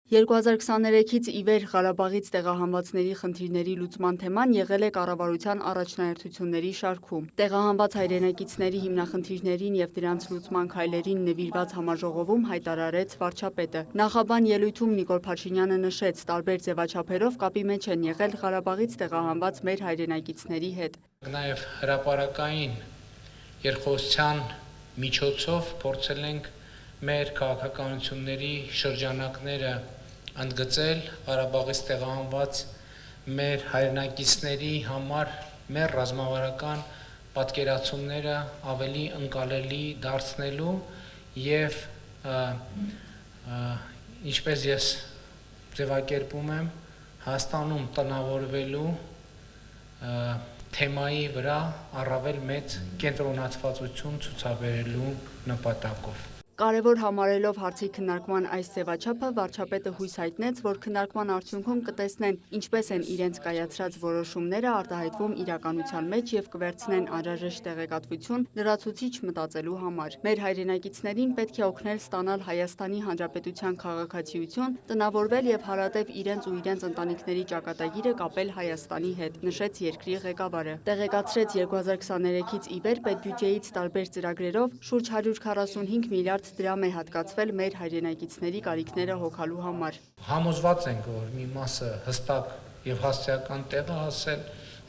2023-ից ի վեր Ղարաբաղից տեղահանվածների խնդիրների լուծման թեման եղել է կառավարության առաջնահերթությունների շարքում։ Տեղահանված հայրենակիցների հիմնախնդիրներին և դրանց լուծման քայլերին նվիրված համաժողովում հայտարարեց վարչապետը։ Նախաբան ելույթում Նիկոլ Փաշինյանը նշեց, տարբեր ձևաչափերով կապի մեջ են եղել Ղարաբաղից տեղահանված մեր հայրենակիցների հետ։ Նաև հրապարակային երկխոսության միջոցով փորձել ենք մեր քաղաքականությունների շրջանակները ընդգծել Ղարաբաղից տեղահանված մեր հայրենակիցների համար մեր ռազմավարական պատկերացումները ավելի ընկալելի դարձնելու և ինչպես ես ձևակերպում եմ, Հայաստանում տնավորվելու թեմայի վրա առավել մեծ կենտրոնացվածություն ցուցաբերելու նպատակով։ Կարևոր համարելով հարցի քննարկման այս ձևաչափը, վարչապետը հույս հայտնեց, որ քննարկման արդյունքում կտեսնեն ինչպես են իրենց կայացրած որոշումները արտահայտվում իրականության մեջ և կվերցնեն անհրաժեշտ տեղեկատվություն լրացուցիչ մտածելու համար։ Մեր հայրենակիցներին պետք է օգնել ստանալ Հայաստանի Հանրապետության քաղաքացիություն, տնավորվել և հարատև իրենց ու իրենց ընտանիքների ճակատագիրը կապել Հայաստանի հետ, նշեց երկրի ղեկավարը։ Տեղեկացրեց 2023-ից ի վեր պետբյուջեից տարբեր ծրագրերով շուրջ 145 միլիարդ դրամ է հատկացվել մեր հայրենակիցների կարիքները հոգալու համար։ Համոզված ենք, որ մի մասը հստակ և հասցեական տեղ է հասել,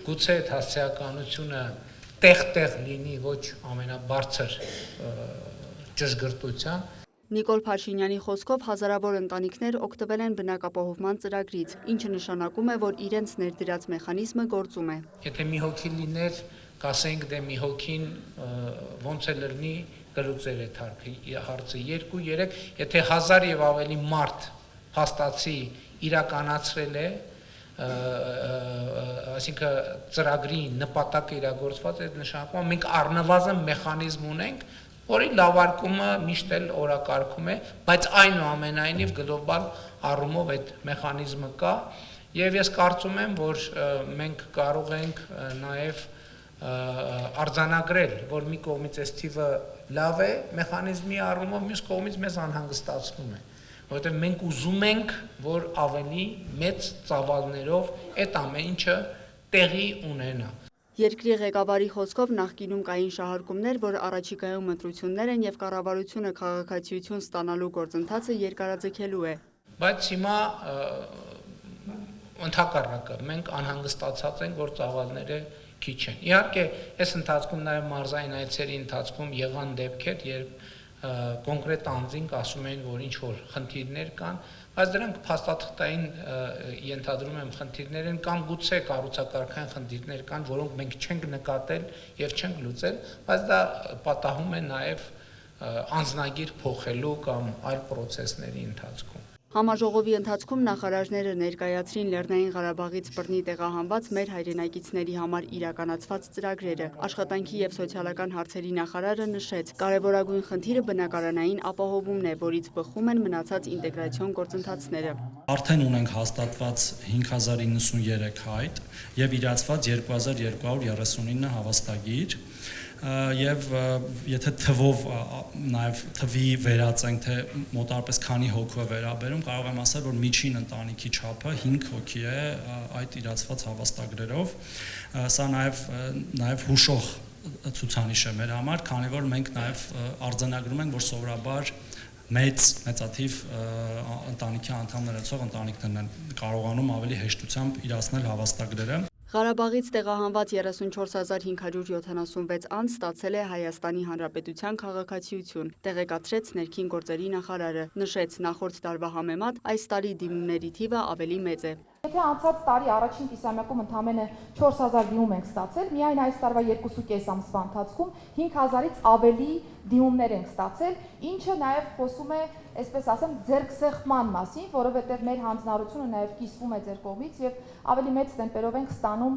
գուցե այդ հասցեականությունը տեղ-տեղ լինի ոչ ամենաբարձր ճշգրտության։ Նիկոլ Փաշինյանի խոսքով հազարավոր ընտանիքներ օգտվել են բնակապահովման ծրագրից, ինչը նշանակում է, որ իրենց ներդրած մեխանիզմը գործում է։ Եթե մի հոգի լիներ, կասենք դե մի հոգին ոնց է լրնի գլուծել այդ հարցը 2-3, եթե 1000 և ավելի մարդ փաստացի իրականացրել է, այսինքն ծրագրի նպատակը իրագործված է, նշանակում է մենք առնվազն մեխանիզմ ունենք, որի լավարկումը միշտ էլ օրակարգում է, բայց այնուամենայնիվ գլոբալ առումով այդ մեխանիզմը կա, և ես կարծում եմ, որ մենք կարող ենք նաև արձանագրել, որ մի կողմից այս թիվը լավ է մեխանիզմի առումով, մյուս կողմից մեզ անհանգստացնում է, որովհետև մենք ուզում ենք, որ ավելի մեծ ծավալներով այդ ամեն ինչը տեղի ունենա։ Երկրի ղեկավարի խոսքով նախկինում կային շահարկումներ, որ առաջիկայում ընտրություններ են և կառավարությունը քաղաքացիություն ստանալու գործընթացը երկարաձգելու է։ Բայց հիմա ընդհակառակը մենք անհանգստացած ենք, որ ծավալները քիչ են։ Իհարկե, այս ընթացքում նաև մարզային այցերի ընթացքում եղան դեպքեր, երբ կոնկրետ անձինք ասում էին, որ ինչ-որ խնդիրներ կան, բայց դրանք փաստաթղթային ենթադրում եմ խնդիրներ են, կամ գուցե կառուցակարգային խնդիրներ կան, որոնք մենք չենք նկատել և չենք լուծել, բայց դա պատահում է նաև անձնագիր փոխելու կամ այլ պրոցեսների ընթացքում։ Համաժողովի ընթացքում նախարարները ներկայացրին Լեռնային Ղարաբաղից բռնի տեղահանված մեր հայրենակիցների համար իրականացված ծրագրերը։ Աշխատանքի և սոցիալական հարցերի նախարարը նշեց, կարևորագույն խնդիրը բնակարանային ապահովումն է, որից բխում են մնացած ինտեգրացիոն գործընթացները։ Արդեն ունենք հաստատված 5093 հայտ և իրացված 2239 հավաստագիր։ Եվ եթե թվով նաև թվի վերածենք, թե մոտարպես քանի հոգու է վերաբերում, կարող եմ ասել, որ միջին ընտանիքի չափը 5 հոգի է այդ իրացված հավաստագրերով։ Սա նաև հուշող ցուցանիշ է մեր համար, քանի որ մենք նաև արձանագրում ենք, որ սովորաբար մեծաթիվ ընտանիքի անդամներ ունեցող ընտանիքներն են կարողանում ավելի հեշտությամբ իրացնել հավաստագրերը։ Ղարաբաղից տեղահանված 34576 անձ ստացել է Հայաստանի Հանրապետության քաղաքացիություն, տեղեկացրեց ներքին գործերի նախարարը, նշեց նախորդ տարվա համեմատ այս տարի դիմումների թիվը ավելի մեծ է։ Եթե անցած տարի առաջին կիսամյակում ընդամենը 4000 դիմում ենք ստացել, միայն այս տարվա 2.5 ամսվա ընթացքում 5000-ից ավելի դիմումներ ենք ստացել, ինչը նաև խոսում է, այսպես ասեմ, ձեռքսեղման մասին, որովհետև մեր հանձնարարությունը նաև կիսվում է ձեր կողմից եւ ավելի մեծ տեմպերով ենք ստանում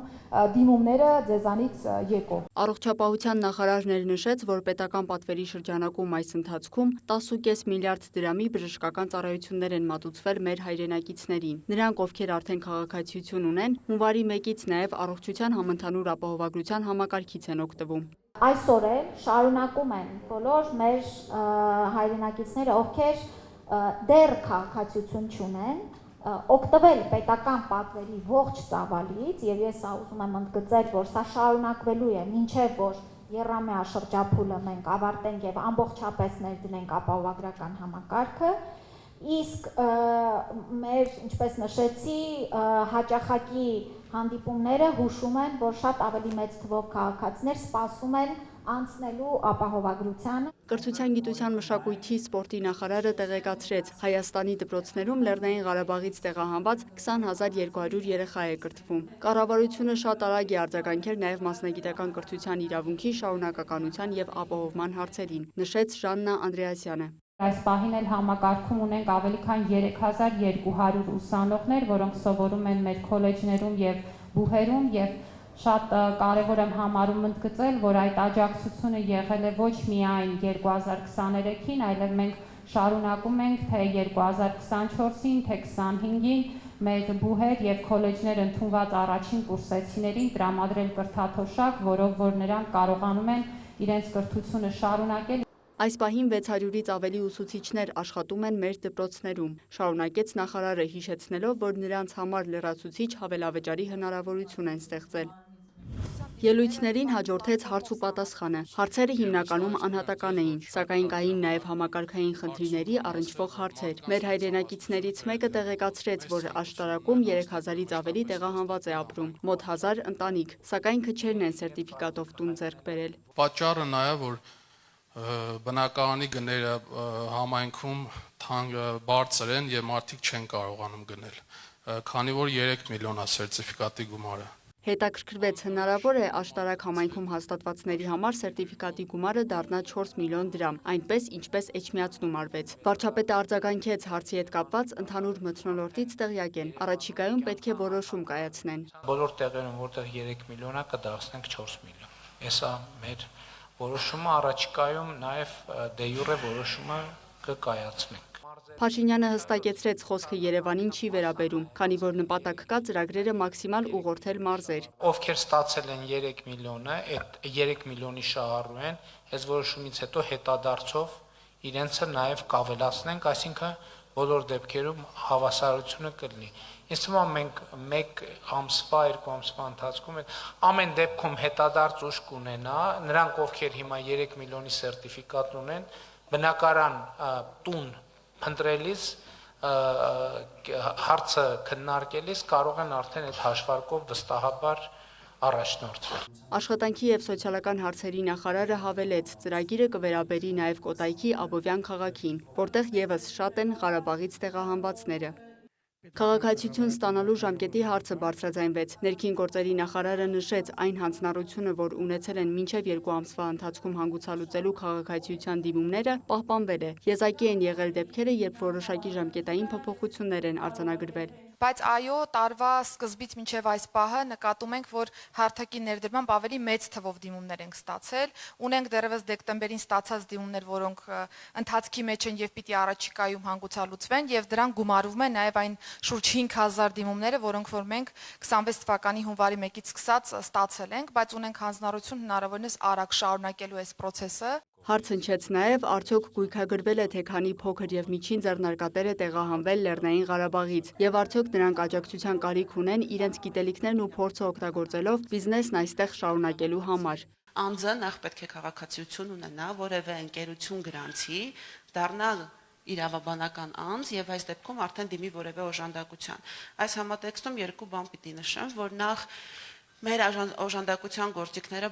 դիմումները ձեզանից եկող։ Առողջապահության նախարարն նշեց, որ պետական պատվերի շրջանակում այս ընթացքում 10.5 միլիարդ դրամի բժշկական ծառայություններ են մատուցվել մեր հայրենակիցներին։ Նրանք, ովքեր արդեն քաղաքացիություն ունեն, հունվարի 1-ից նաև առողջության համընդհանուր ապահովագրության համակարգից են օգտվում։ Այսօր էլ շարունակում են բոլոր մեր հայրենակիցները, ովքեր դեռ քաղաքացիություն չունեն, օգտվել պետական պատվերի ողջ ծավալից, եւ ես ուզում եմ ընդգծել, որ սա շարունակվելու է մինչեւ որ եռամյա շրջափուլը մենք ավարտենք եւ ամբողջապես ներդնենք ապահովագրական համակարգը, իսկ մեր, ինչպես նշեցի, հաճախակի հանդիպումները հուշում են, որ շատ ավելի մեծ թվով քաղաքացիներ սպասում են անցնելու ապահովագրությանը։ Կրթության, գիտության, մշակույթի, սպորտի նախարարը տեղեկացրեց, Հայաստանի դպրոցներում Լեռնային Ղարաբաղից տեղահանված 20,200 երեխա է կրթվում։ Կառավարությունը շատ արագ է արձագանքել նաև մասնագիտական կրթության իրավունքի շարունակականության եւ ապահովման հարցերին, նշեց Ժաննա Անդրեասյանը։ Այս պահին էլ համակարգում ունենք ավելի քան 3200 ուսանողներ, որոնք սովորում են մեր քոլեջներում եւ բուհերում եւ շատ կարևոր եմ համարում ընդգծել, որ այդ աջակցությունը եղել է ոչ միայն 2023-ին, այլև մենք շարունակում ենք թե 2024-ին, թե 25-ին մեր բուհեր եւ քոլեջներ ընդունված առաջին կուրսեցիներին տրամադրել կրթաթոշակ, որով որ նրանք կարողանում են իրենց կրթությունը շարունակել։ Այս պահին 600-ից ավելի ուսուցիչներ աշխատում են մեր դպրոցներում, շարունակեց նախարարը հիշեցնելով, որ նրանց համար լրացուցիչ հավելավճարի հնարավորություն են ստեղծել։ Ելույթներին հաջորդեց հարց ու պատասխանը։ Հարցերը հիմնականում անհատական էին, սակայն կային նաև համակարգային խնդիրների առնչվող հարցեր։ Մեր հայրենակիցներից մեկը տեղեկացրեց, որ աշտարակում 3000-ից ավելի տեղահանված է ապրում, մոտ 1000 ընտանիք, սակայն քչերն են սերտիֆիկատով տուն ձեռք բերել։ Պատճառը նա է, որ բնակարանի գները համայնքում բարձր են եւ մարդիկ չեն կարողանում գնել, քանի որ 3 միլիոն է սերտիֆիկատի գումարը։ Հետաքրքրվեց հնարավոր է աշտարակ համայնքում հաստատվածների համար սերտիֆիկատի գումարը դառնա 4 միլիոն դրամ, այնպես ինչպես Էջմիածնում արվեց։ Վարչապետը արձագանքեց հարցի հետ կապված ընդհանուր մթնոլորտից տեղյակ են, առաջիկայում պետք է որոշում կայացնեն։ Բոլոր տեղերում, որտեղ 3 միլիոն է, կդարձնենք 4 միլիոն։ Էսա մեր որոշումը, առաջիկայում նաև դե յուրե որոշումը կկայացնենք։ Փաշինյանը հստակեցրեց, խոսքը Երևանին չի վերաբերում, քանի որ նպատակ կա ծրագրերը մաքսիմալ ուղղորդել մարզեր։ Ովքեր ստացել են 3 միլիոնը, այդ 3 միլիոնի շահառու են, այս որոշումից հետո հետադարձով իրենցը նաև կավելացնենք, այսինքն բոլոր դեպքերում հավասարությունը կլինի։ Ինձ թվում է մենք 1 ամսվա, 2 ամսվա ընթացքում ամեն դեպքում հետադարձ ուժ կունենա, նրանք ովքեր հիմա 3 միլիոնի սերտիֆիկատ ունեն, բնակարան տուն փնտրելիս հարցը քննարկելիս կարող են արդեն այդ հաշվարկով վստահաբար առաջնորդվել։ Աշխատանքի եւ սոցիալական հարցերի նախարարը հավելեց, ծրագիրը կվերաբերի նաեւ Կոտայքի Աբովյան քաղաքին, որտեղ եւս շատ են Ղարաբաղից տեղահանվածները։ Քաղաքացիություն ստանալու ժամկետի հարցը բարձրաձայնվեց։ Ներքին գործերի նախարարը նշեց, այն հանձնառությունը, որ ունեցել են մինչև 2 ամսվա ընթացքում հանգուցալուծելու քաղաքացիության դիմումները, պահպանվել է։ Եզակի են եղել դեպքերը, երբ որոշակի ժամկետային փոփոխություններ են արձանագրվել։ Բայց այո, տարվա սկզբից մինչև այս պահը նկատում ենք, որ հարթակի ներդրմամբ ավելի մեծ թվով դիմումներ ենք ստացել։ Ունենք դեռևս դեկտեմբերին ստացած դիմումներ, որոնք ընթացքի մեջ են եւ պիտի առաջիկայում հանգուցալուծվեն, եւ դրան գումարվում է նաեւ այն շուրջ 5000 դիմումները, որոնք որ մենք 26 թվականի հունվարի 1-ից սկսած ստացել ենք, բայց ունենք հանձնառություն հնարավորինս արագ շարունակելու այս process-ը։ Հարց հնչեց նաև, արդյոք գույքագրվել է, թե քանի փոքր եւ միջին ձեռնարկատեր է տեղահանվել Լեռնային Ղարաբաղից, եւ արդյոք նրանք աջակցության կարիք ունեն իրենց գիտելիքներն ու փորձը օգտագործելով բիզնեսն այստեղ շարունակելու համար։ Անձը նախ պետք է քաղաքացիություն ունենա, որևէ ընկերություն գրանցի, դառնա իրավաբանական անձ եւ այս դեպքում արդեն դիմի որևէ օժանդակության։ Այս համատեքստում երկու բան պիտի նշեմ, որ նախ մեր օժանդակության գործիքները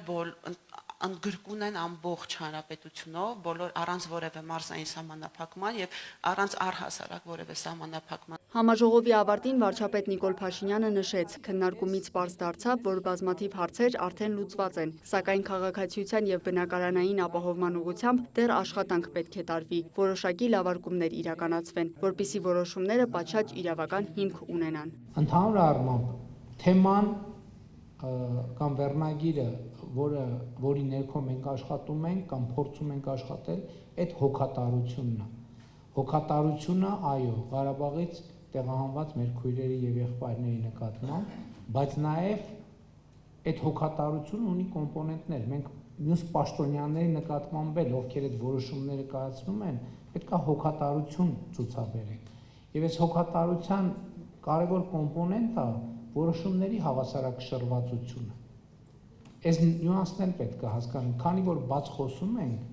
ընդգրկուն են ամբողջ հանրապետությունով, բոլոր առանց որևէ մարզային սահմանափակման եւ առանց առհասարակ որևէ սահմանափակման։ Համաժողովի ավարտին վարչապետ Նիկոլ Փաշինյանը նշեց, քննարկումից պարզ դարձավ, որ բազմաթիվ հարցեր արդեն լուծված են, սակայն քաղաքացիության եւ բնակարանային ապահովման ուղղությամբ դեռ աշխատանք պետք է տարվի, որոշակի լավարկումներ իրականացվեն, որպիսի որոշումները պատշաճ իրավական հիմք ունենան։ Ընդհանուր առմամբ թեման կամ վերնագիրը, որի ներքո մենք աշխատում ենք կամ փորձում ենք աշխատել, այդ հոգատարությունն է։ Հոգատարությունը, այո, Ղարաբաղից տեղահանված մեր քույրերի եւ եղբայրների նկատմամբ, բայց նաեւ այդ հոգատարությունը ունի կոմպոնենտներ։ Մենք մյուս պաշտոնյաների նկատմամբ էլ, ովքեր այդ որոշումները կայացնում են, պետք է հոգատարություն ցուցաբերենք։ Եվ այս հոգատարության կարևոր կոմպոնենտը որոշումների հավասարակշռվածությունը։ Այս նյուանսն էլ պետք է հասկանանք, քանի որ բաց խոսում ենք,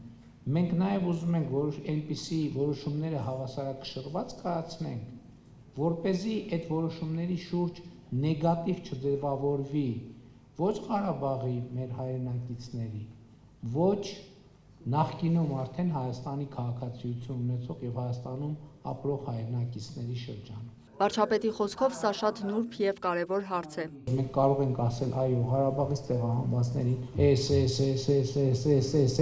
մենք նաև ուզում ենք այնպիսի որոշումները հավասարակշռված կայացնենք, որպեսզի այդ որոշումների շուրջ նեգատիվ չձևավորվի ոչ Ղարաբաղի մեր հայրենակիցների, ոչ նախկինում արդեն Հայաստանի քաղաքացիություն ունեցող եւ Հայաստանում ապրող հայրենակիցների շրջանում։ Վարչապետի խոսքով սա շատ նուրբ եւ կարեւոր հարց է։ Մենք կարող ենք ասել, այո, Ղարաբաղից տեղահանվածներին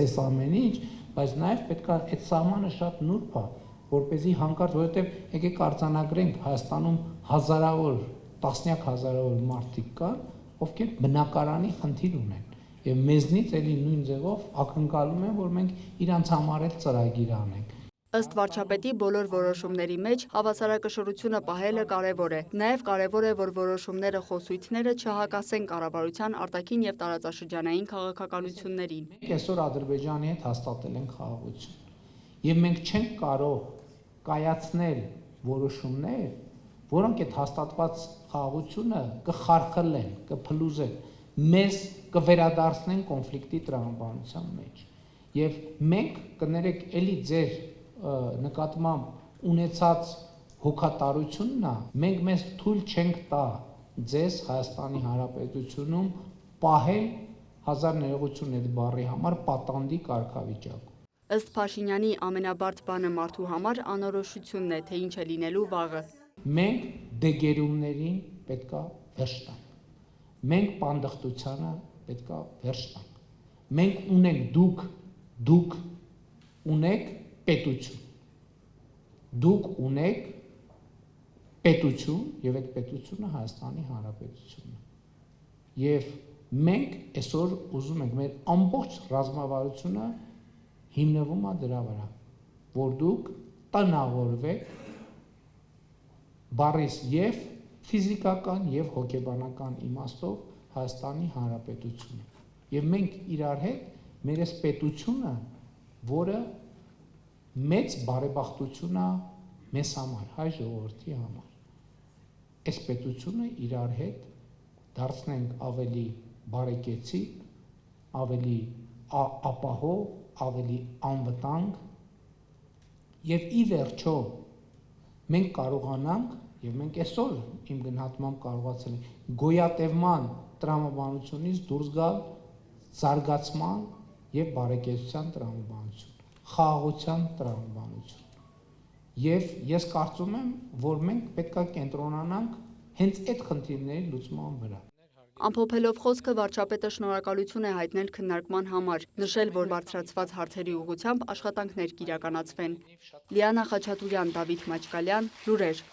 էս ամեն ինչ, բայց նաև պետք է այդ սահմանը շատ նուրբ է, որպեսզի հանկարծ, որովհետև եկեք արձանագրենք Հայաստանում հազարավոր, տասնյակ հազարավոր մարդիկ կան, ովքեր բնակարանի խնդիր ունեն, եւ մեզնից էլի նույն ձևով ակնկալում են, որ մենք իրանց համար էլ ծրագիր անենք։ Ըստ վարչապետի բոլոր որոշումների մեջ հավասարակշռությունը պահելը կարևոր է։ Նաև կարևոր է, որ որոշումները խոսույթները չհակասեն կառավարության արտաքին եւ տարածաշրջանային քաղաքականություններին։ Մենք այսօր Ադրբեջանի հետ հաստատել ենք խաղաղություն։ Եվ մենք չենք կարող կայացնել որոշումներ, որոնք այդ հաստատված խաղաղությունը կխարխլեն, կփլուզեն, մեզ կվերադարձնեն կոնֆլիկտի տրամաբանության մեջ։ Եվ մենք կներեք էլի ձեր նկատմամբ ունեցած հոգատարությունն է, մենք մեզ թույլ չենք տա ձեզ Հայաստանի Հանրապետությունում պահել հազար ներողություն այդ բառի համար պատանդի կարգավիճակում։ Ըստ Փաշինյանի ամենաբարդ բանը մարդու համար անորոշությունն է, թե ինչ է լինելու վաղը։ Մենք դեգերումներին պետքա վերջ տանք։ Մենք պանդխտությանը պետքա վերջ տանք։ Մենք ունենք դուք ունեք պետություն։ Դուք ունեք պետություն եւ այդ պետությունը Հայաստանի Հանրապետությունն է։ Եվ մենք այսօր ուզում ենք մեր ամբողջ ռազմավարությունը հիմնվում է դրա վրա, որ դուք տնավորվեք բառից եւ ֆիզիկական եւ հոգեբանական իմաստով Հայաստանի Հանրապետությունը։ Եվ մենք իրար հետ մեր այս պետությունը, որը մեծ բարեբախտություն է մեզ համար, հայ ժողովրդի համար։ Այս պետությունը իրար հետ դարձնենք ավելի բարեկեցիկ, ավելի ապահով, ավելի անվտանգ եւ ի վերջո մենք կարողանանք եւ մենք այսօր իմ գնահատմամբ կարողացել ենք գոյատևման տրամաբանությունից դուրս գալ զարգացման եւ բարեկեցության տրամաբանություն, խաղաղության տրամաբանություն։ Եվ ես կարծում եմ, որ մենք պետք է կենտրոնանանք հենց այդ խնդիրների լուծման վրա։ Ամփոփելով խոսքը վարչապետը շնորհակալություն է հայտնել քննարկման համար, նշել, որ բարձրացված հարցերի ուղղությամբ աշխատանքներ կիրականացվեն։ Լիանա Խաչատուրյան, Դավիթ Մաչկալյան, լուրեր։